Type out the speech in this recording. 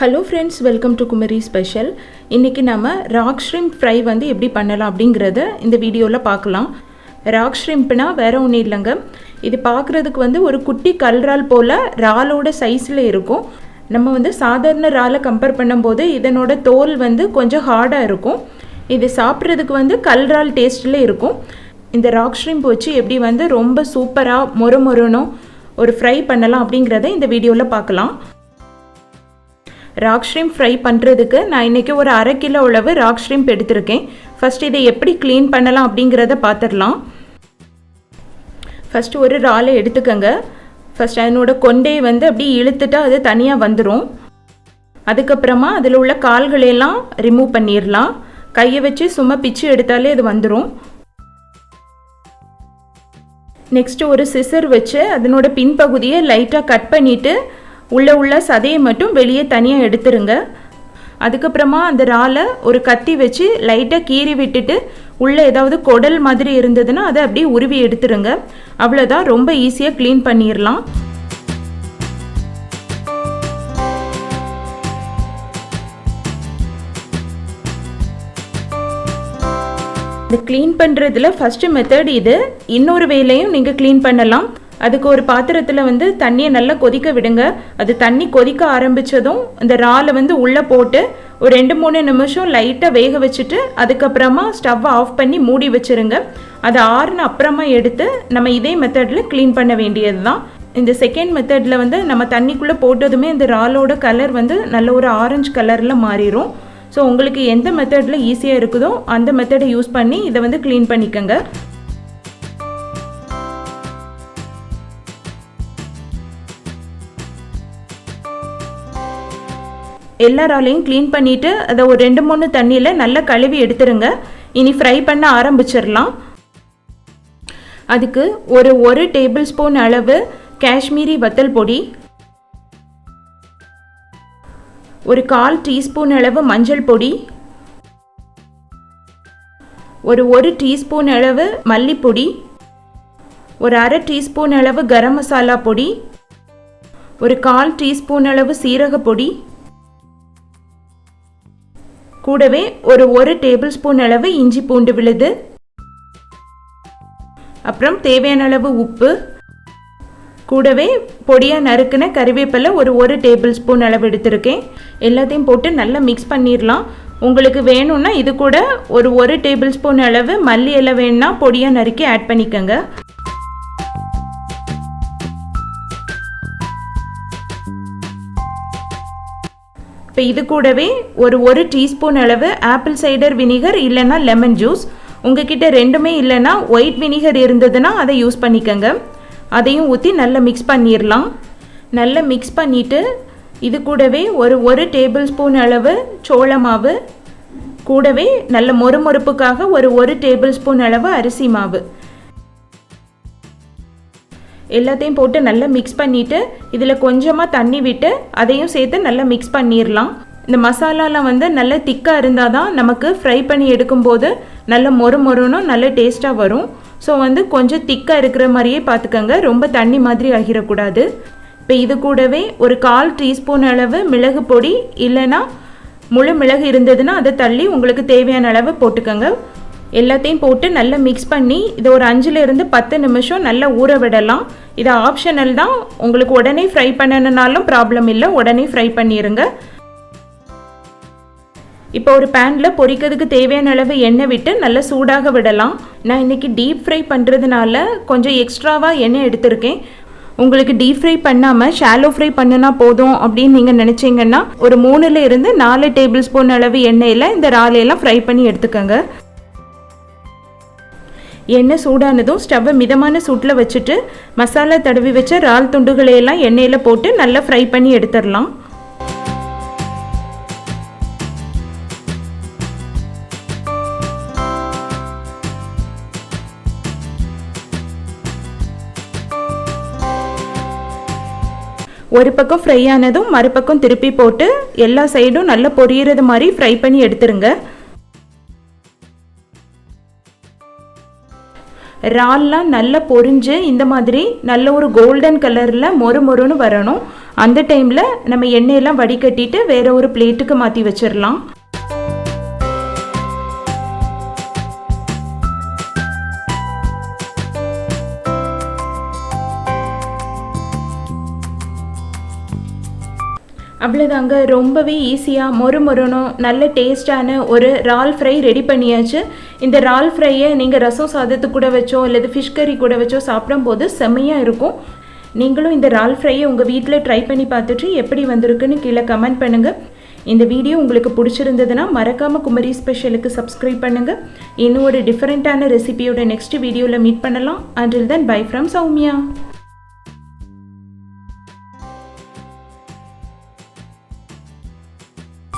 Hello friends, welcome to Kumari special. இன்றைக்கி நம்ம rock shrimp fry வந்து எப்படி பண்ணலாம் அப்படிங்கிறத இந்த வீடியோவில் பார்க்கலாம். ராக் ஷ்ரிம்ப்னா வேறு ஒன்றும் இல்லைங்க. இது பார்க்குறதுக்கு வந்து ஒரு குட்டி கல்றால் போல் இறாலோட சைஸில் இருக்கும். நம்ம வந்து சாதாரண இறாலை கம்பேர் பண்ணும்போது இதனோட தோல் வந்து கொஞ்சம் ஹார்டாக இருக்கும். இது சாப்பிட்றதுக்கு வந்து கல்றால் டேஸ்ட்டில் இருக்கும். இந்த ராக் ஷ்ரிம்ப் வச்சு எப்படி வந்து ரொம்ப சூப்பராக மொறுமொறுனும் ஒரு ஃப்ரை பண்ணலாம் அப்படிங்கிறத இந்த வீடியோவில் பார்க்கலாம். ராக் ஷ்ரிம்ப் ஃப்ரை பண்ணுறதுக்கு நான் இன்றைக்கி ஒரு 1/2 கிலோ அளவு ராக் ஷ்ரிம்ப் எடுத்திருக்கேன். ஃபஸ்ட் இதை எப்படி க்ளீன் பண்ணலாம் அப்படிங்கிறத பார்த்துடலாம். ஃபஸ்ட்டு ஒரு இறாலை எடுத்துக்கங்க. ஃபஸ்ட் அதனோட கொண்டையை வந்து அப்படி இழுத்துட்டா அது தனியாக வந்துடும். அதுக்கப்புறமா அதில் உள்ள கால்களையெல்லாம் ரிமூவ் பண்ணிடலாம். கையை வச்சு சும்மா பிச்சு எடுத்தாலே அது வந்துடும். நெக்ஸ்ட்டு ஒரு சிசர் வச்சு அதனோட பின்பகுதியை லைட்டாக கட் பண்ணிவிட்டு உள்ள சதையை மட்டும் வெளியே தனியாக எடுத்துருங்க. அதுக்கப்புறமா அந்த இறாலை ஒரு கத்தி வச்சு லைட்டாக கீறி விட்டுட்டு உள்ளே ஏதாவது குடல் மாதிரி இருந்ததுன்னா அதை அப்படியே உருவி எடுத்துருங்க. அவ்வளோதான், ரொம்ப ஈஸியாக க்ளீன் பண்ணிடலாம். இந்த க்ளீன் பண்ணுறதுல ஃபஸ்ட்டு மெத்தட் இது. இன்னொரு வேலையும் நீங்கள் க்ளீன் பண்ணலாம். அதுக்கு ஒரு பாத்திரத்தில் வந்து தண்ணியை நல்லா கொதிக்க விடுங்க. அது தண்ணி கொதிக்க ஆரம்பித்ததும் இந்த இறாலை வந்து உள்ளே போட்டு ஒரு 2-3 நிமிஷம் லைட்டாக வேக வச்சுட்டு அதுக்கப்புறமா ஸ்டவ்வை ஆஃப் பண்ணி மூடி வச்சுருங்க. அது ஆறுன அப்புறமா எடுத்து நம்ம இதே மெத்தடில் க்ளீன் பண்ண வேண்டியது தான். இந்த செகண்ட் மெத்தடில் வந்து நம்ம தண்ணிக்குள்ளே போட்டதுமே இந்த இறாலோட கலர் வந்து நல்ல ஒரு ஆரஞ்சு கலரில் மாறிடும். ஸோ உங்களுக்கு எந்த மெத்தடில் ஈஸியாக இருக்குதோ அந்த மெத்தடை யூஸ் பண்ணி இதை வந்து க்ளீன் பண்ணிக்கோங்க. எல்லா இறாலையும் க்ளீன் பண்ணிவிட்டு அதை ஒரு 2-3 தண்ணியில் நல்லா கழுவி எடுத்துருங்க. இனி ஃப்ரை பண்ண ஆரம்பிச்சிடலாம். அதுக்கு ஒரு டேபிள் ஸ்பூன் அளவு காஷ்மீரி வத்தல் பொடி, ஒரு 1/4 டீஸ்பூன் அளவு மஞ்சள் பொடி, ஒரு டீஸ்பூன் அளவு மல்லிப்பொடி, ஒரு 1/2 டீஸ்பூன் அளவு கரம் மசாலா பொடி, ஒரு 1/4 டீஸ்பூன் அளவு சீரக பொடி, கூடவே ஒரு டேபிள் ஸ்பூன் அளவு இஞ்சி பூண்டு விழுது, அப்புறம் தேவையான அளவு உப்பு, கூடவே பொடியாக நறுக்குன கறிவேப்பிலை ஒரு டேபிள் ஸ்பூன் அளவு எடுத்திருக்கேன். எல்லாத்தையும் போட்டு நல்லா மிக்ஸ் பண்ணிடலாம். உங்களுக்கு வேணும்னா இது கூட ஒரு டேபிள் ஸ்பூன் அளவு மல்லி இலை வேணும்னா பொடியாக நறுக்கி ஆட் பண்ணிக்கோங்க. இப்போ இது கூடவே ஒரு டீஸ்பூன் அளவு ஆப்பிள் சைடர் வினிகர் இல்லைன்னா லெமன் ஜூஸ், உங்ககிட்ட ரெண்டுமே இல்லைன்னா ஒயிட் வினிகர் இருந்ததுன்னா அதை யூஸ் பண்ணிக்கோங்க. அதையும் ஊற்றி நல்லா மிக்ஸ் பண்ணிடலாம். நல்லா மிக்ஸ் பண்ணிவிட்டு இது கூடவே ஒரு டேபிள் ஸ்பூன் அளவு சோள மாவு, கூடவே நல்ல மொறுமொறுப்புக்காக ஒரு டேபிள் ஸ்பூன் அளவு அரிசி மாவு, எல்லாத்தையும் போட்டு நல்லா மிக்ஸ் பண்ணிவிட்டு இதில் கொஞ்சமாக தண்ணி விட்டு அதையும் சேர்த்து நல்லா மிக்ஸ் பண்ணிடலாம். இந்த மசாலாலாம் வந்து நல்ல திக்காக இருந்தால் தான் நமக்கு ஃப்ரை பண்ணி எடுக்கும்போது நல்ல மொறுமொறுனும் நல்ல டேஸ்ட்டாக வரும். ஸோ வந்து கொஞ்சம் திக்காக இருக்கிற மாதிரியே பார்த்துக்கோங்க, ரொம்ப தண்ணி மாதிரி ஆகிடக்கூடாது. இப்போ இது கூடவே ஒரு 1/4 டீஸ்பூன் அளவு மிளகு பொடி இல்லைன்னா முழு மிளகு இருந்ததுன்னா அதை தள்ளி உங்களுக்கு தேவையான அளவு போட்டுக்கோங்க. எல்லாத்தையும் போட்டு நல்லா மிக்ஸ் பண்ணி இதை ஒரு 5-10 நிமிஷம் நல்லா ஊற விடலாம். இது ஆப்ஷனல் தான். உங்களுக்கு உடனே ஃப்ரை பண்ணணுன்னாலும் ப்ராப்ளம் இல்லை, உடனே ஃப்ரை பண்ணிடுங்க. இப்போ ஒரு பேனில் பொரிக்கிறதுக்கு தேவையான அளவு எண்ணெய் விட்டு நல்லா சூடாக விடலாம். நான் இன்றைக்கி டீப் ஃப்ரை பண்ணுறதுனால கொஞ்சம் எக்ஸ்ட்ராவாக எண்ணெய் எடுத்திருக்கேன். உங்களுக்கு டீப் ஃப்ரை பண்ணாமல் ஷாலோ ஃப்ரை பண்ணுனா போதும் அப்படின்னு நீங்கள் நினச்சிங்கன்னா ஒரு 3-4 டேபிள் ஸ்பூன் அளவு எண்ணெயில் இந்த இறாலையெல்லாம் ஃப்ரை பண்ணி எடுத்துக்கோங்க. எண்ணெய் சூடானதும் ஸ்டவ்வை மிதமான சூட்டில் வச்சுட்டு மசாலா தடவி வச்ச இறால் துண்டுகளையெல்லாம் எண்ணெயில் போட்டு நல்லா ஃப்ரை பண்ணி எடுத்துடலாம். ஒரு பக்கம் ஃப்ரை ஆனதும் மறுபக்கம் திருப்பி போட்டு எல்லா சைடும் நல்லா பொரியிறது மாதிரி ஃப்ரை பண்ணி எடுத்துருங்க. இறால்லாம் நல்லா பொரிஞ்சு இந்த மாதிரி நல்ல ஒரு கோல்டன் கலரில் மொறுமொறுன்னு வரணும். அந்த டைமில் நம்ம எண்ணெயெல்லாம் வடிகட்டிட்டு வேறு ஒரு பிளேட்டுக்கு மாற்றி வச்சிடலாம். அவ்வளோதாங்க, ரொம்பவே ஈஸியாக மொறுமொறணும் நல்ல டேஸ்டான ஒரு இறால் ஃப்ரை ரெடி பண்ணியாச்சு. இந்த இறால் ஃப்ரையை நீங்கள் ரசம் சாதத்துக்கு கூட வச்சோ அல்லது ஃபிஷ் கறி கூட வச்சோ சாப்பிடும்போது செம்மையாக இருக்கும். நீங்களும் இந்த இறால் ஃப்ரையை உங்கள் வீட்டில் ட்ரை பண்ணி பார்த்துட்டு எப்படி வந்திருக்குன்னு கீழே கமெண்ட் பண்ணுங்கள். இந்த வீடியோ உங்களுக்கு பிடிச்சிருந்ததுன்னா மறக்காமல் குமரி ஸ்பெஷலுக்கு சப்ஸ்கிரைப் பண்ணுங்கள். இன்னும் ஒரு டிஃப்ரெண்ட்டான ரெசிபியோட நெக்ஸ்ட் வீடியோவில் மீட் பண்ணலாம். Until then, bye from Soumya.